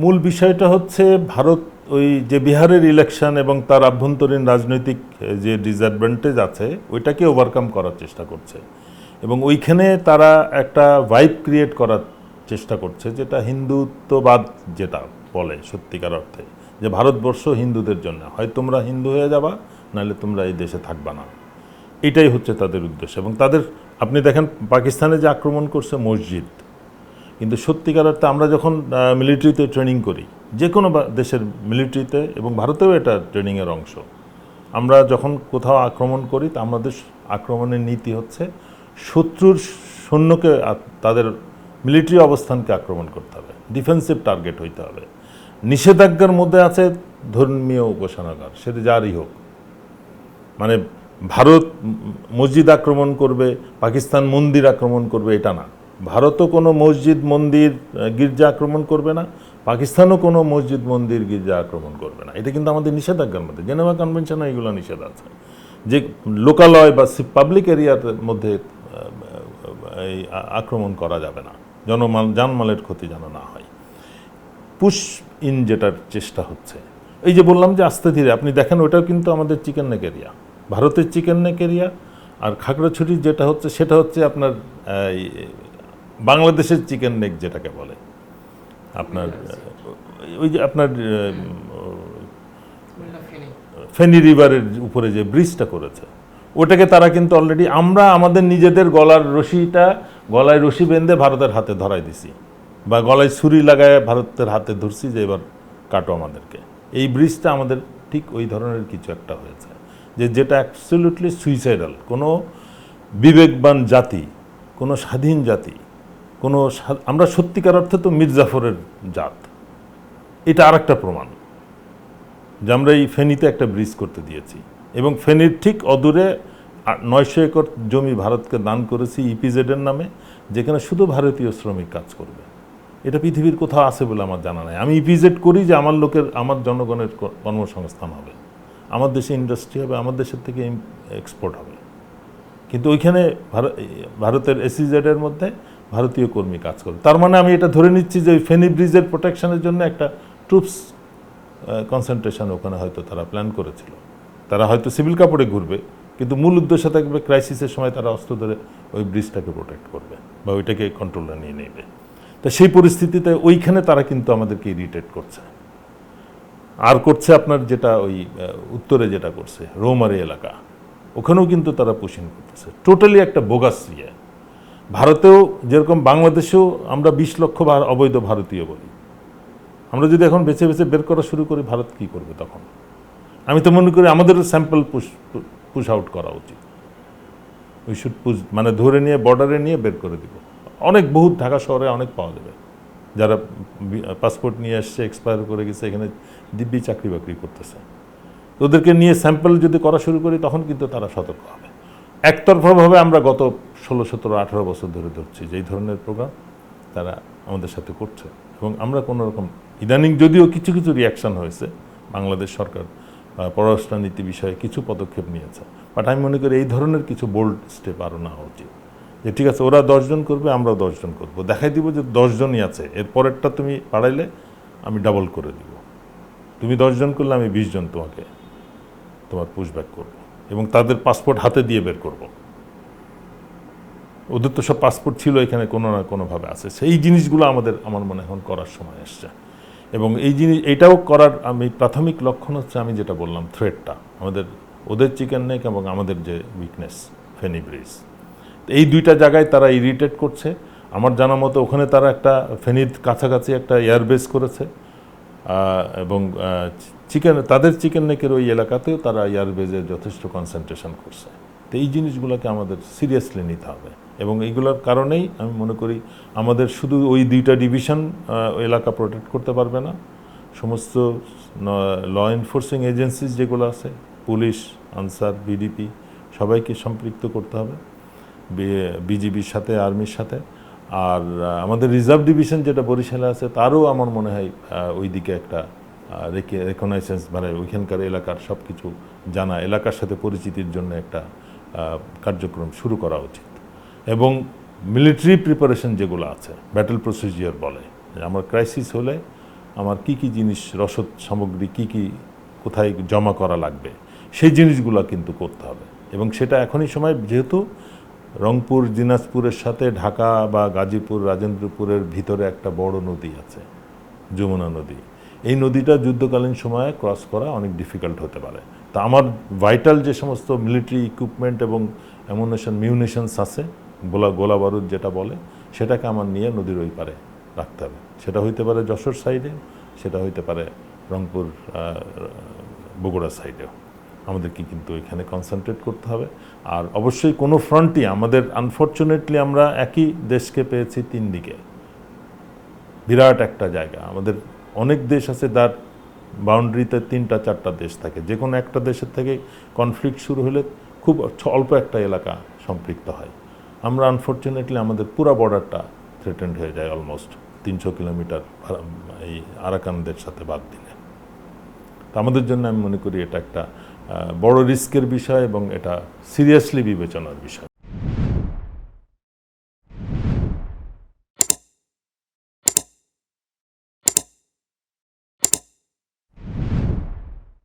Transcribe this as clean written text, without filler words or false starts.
মূল বিষয়টা হচ্ছে ভারত ওই যে বিহারের ইলেকশন এবং তার আভ্যন্তরীণ রাজনৈতিক যে ডিসঅ্যাডভান্টেজ আছে ওইটাকে ওভারকাম করার চেষ্টা করছে এবং ওইখানে তারা একটা ভাইব ক্রিয়েট করার চেষ্টা করছে যেটা হিন্দুত্ববাদ যেটা বলে সত্যিকার অর্থে যে ভারতবর্ষ হিন্দুদের জন্য হয় তোমরা হিন্দু হয়ে যাবা নাহলে তোমরা এই দেশে থাকবা না। এটাই হচ্ছে তাদের উদ্দেশ্য এবং তাদের আপনি দেখেন পাকিস্তানে যে আক্রমণ করছে মসজিদ, কিন্তু সত্যিকার অর্থে আমরা যখন মিলিটারিতে ট্রেনিং করি যে কোনো দেশের মিলিটারিতে এবং ভারতেও এটা ট্রেনিংয়ের অংশ, আমরা যখন কোথাও আক্রমণ করি তা আমাদের আক্রমণের নীতি হচ্ছে শত্রুর সৈন্যকে তাদের মিলিটারি অবস্থানকে আক্রমণ করতে হবে, ডিফেন্সিভ টার্গেট হইতে হবে। নিষেধাজ্ঞার মধ্যে আছে ধর্মীয় উপাসনাগার, সেটা যারই হোক, মানে ভারত মসজিদ আক্রমণ করবে, পাকিস্তান মন্দির আক্রমণ করবে এটা না। ভারতও কোনো মসজিদ মন্দির গির্জা আক্রমণ করবে না, পাকিস্তানও কোনো মসজিদ মন্দির গির্জা আক্রমণ করবে না। এটা কিন্তু আমাদের নিষেধাজ্ঞার মধ্যে, জেনেভা কনভেনশনে এগুলো নিষেধ আছে যে লোকালয় বা পাবলিক এরিয়ার মধ্যে এই আক্রমণ করা যাবে না, জানমালের ক্ষতি যেন না হয়। পুশ ইন যেটার চেষ্টা হচ্ছে, এই যে বললাম যে আস্তে ধীরে আপনি দেখেন ওটাও কিন্তু আমাদের চিকেন নেক এরিয়া, ভারতের চিকেন নেক এরিয়া। আর খাগড়াছড়ি যেটা হচ্ছে সেটা হচ্ছে আপনার বাংলাদেশের চিকেন নেক যেটাকে বলে আপনার ওই যে আপনার ফেনী রিভারের উপরে যে ব্রিজটা করেছে ওটাকে তারা কিন্তু অলরেডি, আমরা আমাদের নিজেদের গলায় রশি বেঁধে ভারতের হাতে ধরাই দিছি বা গলায় ছুরি লাগায় ভারতের হাতে ধরছি যে এবার কাটো আমাদেরকে। এই ব্রিজটা আমাদের ঠিক ওই ধরনের কিছু একটা হয়েছে যেটা অ্যাবসলিউটলি সুইসাইডাল। কোনো বিবেকবান জাতি, কোনো স্বাধীন জাতি, আমরা সত্যিকার অর্থে তো মীর জাফরের জাত, এটা আর একটা প্রমাণ যে আমরা এই ফেনীতে একটা ব্রিজ করতে দিয়েছি এবং ফেনীর ঠিক অদূরে 900 একর জমি ভারতকে দান করেছি ইপিজেডের নামে, যেখানে শুধু ভারতীয় শ্রমিক কাজ করবে। এটা পৃথিবীর কোথাও আছে বলে আমার জানা নাই। আমি ইপিজেড করি যে আমার জনগণের কর্মসংস্থান হবে, আমার দেশে ইন্ডাস্ট্রি হবে, আমার দেশের থেকে এক্সপোর্ট হবে, কিন্তু ওইখানে ভারতের এসইজেডের মধ্যে ভারতীয় কর্মী কাজ করে। তার মানে আমি এটা ধরে নিচ্ছি যে ওই ফেনী ব্রিজের প্রোটেকশনের জন্য একটা ট্রুপস কনসেন্ট্রেশন ওখানে হয়তো তারা প্ল্যান করেছিল। তারা হয়তো সিভিল কাপড়ে ঘুরবে, কিন্তু মূল উদ্দেশ্য থাকবে ক্রাইসিসের সময় তারা অস্ত্র ধরে ওই ব্রিজটাকে প্রোটেক্ট করবে বা ওইটাকে কন্ট্রোলে নিয়ে নেবে। তো সেই পরিস্থিতিতে ওইখানে তারা কিন্তু আমাদেরকে ইরিটেট করছে। আর করছে আপনার যেটা ওই উত্তরে যেটা করছে রৌমারী এলাকা, ওখানেও কিন্তু তারা পুশিং করতেছে টোটালি একটা বোগাস ইয়ে। ভারতেও যেরকম বাংলাদেশেও আমরা 20 লক্ষ অবৈধ ভারতীয় বলি, আমরা যদি এখন বেছে বেছে বের করা শুরু করি ভারত কি করবে তখন? আমি তো মনে করি আমাদের স্যাম্পল পুশ আউট করা উচিত। উই শুড পুশ, মানে ধরে নিয়ে বর্ডারে নিয়ে বের করে দিব। অনেক বহুত ঢাকা শহরে অনেক পাওয়া যাবে যারা পাসপোর্ট নিয়ে আসছে, এক্সপায়ার করে গেছে, এখানে দিব্যি চাকরি বাকরি করতেছে। ওদেরকে নিয়ে স্যাম্পল যদি করা শুরু করি তখন কিন্তু তারা সতর্ক হবে। একতরফাভাবে আমরা গত 16, 17, 18 বছর ধরে ধরছি যে এই ধরনের প্রোগ্রাম তারা আমাদের সাথে করছে এবং আমরা কোনো রকম ইদানিং যদিও কিছু কিছু রিয়াকশান হয়েছে, বাংলাদেশ সরকার পররাষ্ট্রনীতি বিষয়ে কিছু পদক্ষেপ নিয়েছে, বাট আমি মনে করি এই ধরনের কিছু বোল্ড স্টেপ আরও নেওয়া উচিত। যে ঠিক আছে ওরা 10 জন করবে, আমরাও 10 জন করবো, দেখাই দিব যে 10 জনই আছে, এর পরেরটা তুমি বাড়াইলে আমি ডাবল করে দিব। তুমি 10 জন করলে আমি 20 জন তোমার পুশব্যাক করবো এবং তাদের পাসপোর্ট হাতে দিয়ে বের করব। ওদের তো সব পাসপোর্ট ছিল এখানে কোনো না কোনোভাবে আছে। সেই জিনিসগুলো আমার মনে এখন করার সময় আসছে এবং এইটাও করার আমি প্রাথমিক লক্ষণ হচ্ছে আমি যেটা বললাম থ্রেটটা আমাদের, ওদের চিকেন নেক এবং আমাদের যে উইকনেস ফেনী ব্রিজ, এই দুইটা জায়গায় তারা ইরিটেট করছে। আমার জানা মতো ওখানে তারা একটা ফেনীর কাছাকাছি একটা এয়ারবেস করেছে এবং তাদের চিকেন নেকের ওই এলাকাতেও তারা এয়ারবেজের যথেষ্ট কনসেন্ট্রেশন করছে। তো এই জিনিসগুলোকে আমাদের সিরিয়াসলি নিতে হবে এবং এইগুলোর কারণেই আমি মনে করি আমাদের শুধু ওই 2টা ডিভিশন এলাকা প্রোটেক্ট করতে পারবে না, সমস্ত ল এনফোর্সিং এজেন্সিস যেগুলো আছে, পুলিশ, আনসার, বিডিপি, সবাইকে সম্পৃক্ত করতে হবে, বিজিবির সাথে, আর্মির সাথে। আর আমাদের রিজার্ভ ডিভিশন যেটা বরিশালে আছে তারও আমার মনে হয় ওই দিকে একটা রেকগনাইজেন্স, মানে ওইখানকার এলাকার সব কিছু জানা, এলাকার সাথে পরিচিতির জন্য একটা কার্যক্রম শুরু করা উচিত এবং মিলিটারি প্রিপারেশন যেগুলো আছে, ব্যাটল প্রসিজিওর বলে, আমার ক্রাইসিস হলে আমার কি কি জিনিস রসদ সামগ্রী কি কি কোথায় জমা করা লাগবে সেই জিনিসগুলো কিন্তু করতে হবে। এবং সেটা এখনই সময়, যেহেতু রংপুর দিনাজপুরের সাথে ঢাকা বা গাজীপুর রাজেন্দ্রপুরের ভিতরে একটা বড় নদী আছে, যমুনা নদী। এই নদীটা যুদ্ধকালীন সময়ে ক্রস করা অনেক ডিফিকাল্ট হতে পারে। তা আমার ভাইটাল যে সমস্ত মিলিটারি ইকুইপমেন্ট এবং মিউনিশনস আছে, গোলা বারুদ যেটা বলে, সেটাকে আমার নিয়ে নদীর ওই পারে রাখতে হবে। সেটা হইতে পারে যশোর সাইডে, সেটা হইতে পারে রংপুর বগুড়া সাইডেও। আমাদেরকে কিন্তু এখানে কনসেন্ট্রেট করতে হবে। আর অবশ্যই কোনো ফ্রন্টই আমাদের, আনফর্চুনেটলি আমরা একই দেশকে পেয়েছি তিন দিকে, বিরাট একটা জায়গা। আমাদের অনেক দেশ আছে তার বাউন্ডারিতে 3-4টা দেশ থাকে, যে কোনো একটা দেশের থেকে কনফ্লিক্ট শুরু হলে খুব অল্প একটা এলাকা সম্পৃক্ত হয়। আমরা আনফর্চুনেটলি আমাদের পুরো বর্ডারটা থ্রেটেন্ড হয়ে যায়, অলমোস্ট 300 কিলোমিটার এই আরাকানদের সাথে বাদ দিলে। তো আমাদের জন্য আমি মনে করি এটা একটা বড় রিস্কের বিষয় এবং এটা সিরিয়াসলি বিবেচনার বিষয়।